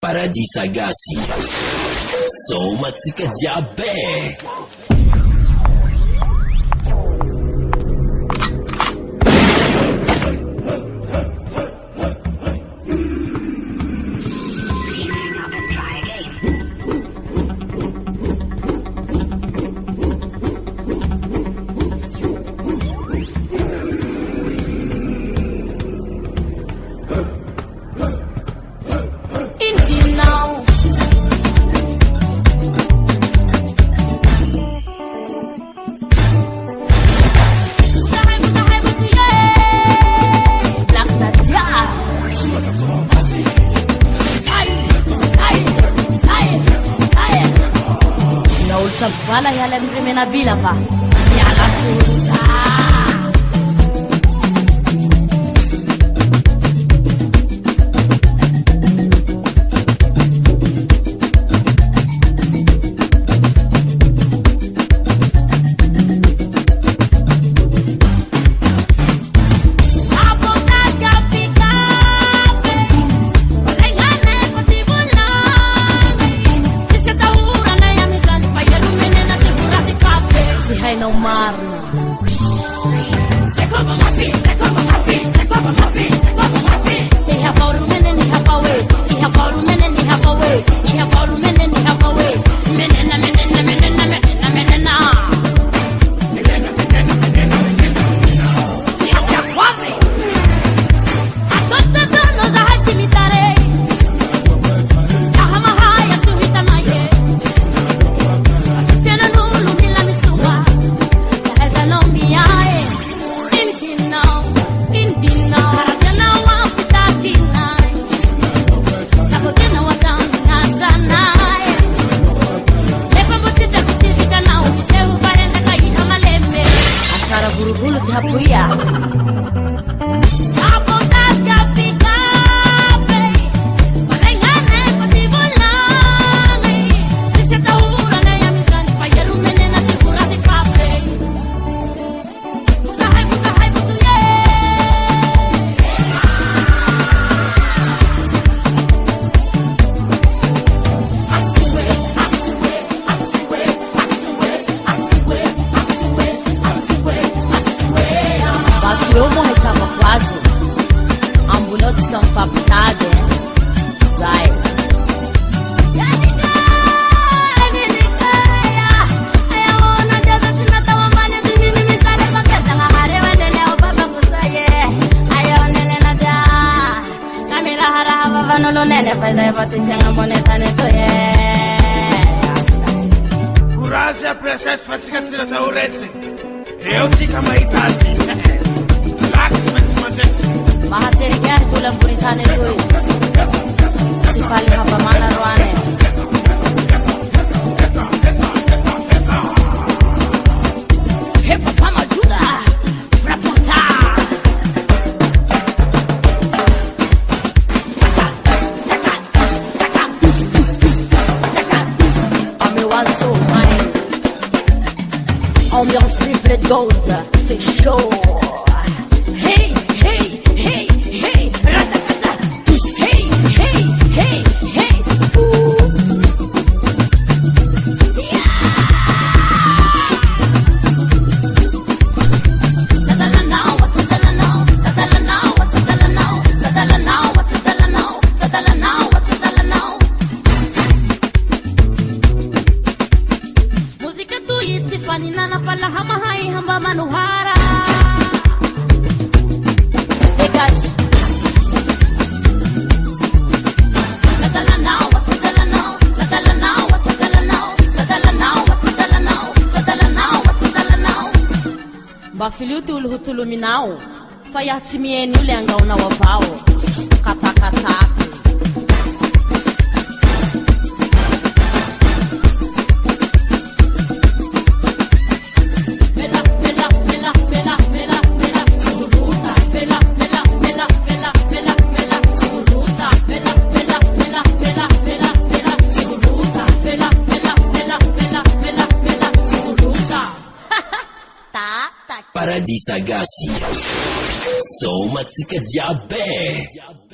Paradis Agassi, Soma Tsika Diabe. Wala yalan primena bila pa yala suta no marno. Se come my feet, se come my feet, se come my feet, se come my feet. He have all men and he have away. He have all men and he have away. He have all men and he have away. Menena menena menena menena menena. Menena menena menena menena. Si hacia quasi. Adotta dono da hatimitare. Kahama haya suhita naye. Asifiana nulu mila misuwa. Buru-buru tapuya. Eu morri tava quase ambulante estão papitada sai no nene faz aí bater changa moneta neto Coragem princesa fatica tira ta urese eu tika maitazi Mahatiri kaya tulang buritane tuh si paling apa mana ruane hepa pama juga fraposa I'm so mine ambiance triple dose c'est chaud. Fanina na fala hamahai hamba manuhara Egash Sadala now, sadala now, sadala now, sadala now, sadala now, sadala now, sadala now, sadala now Ba filiutu ulhutulu minau Fayatimieni ule angauna wavao Kata Paradis Agassi, Soma Tsika Diabe.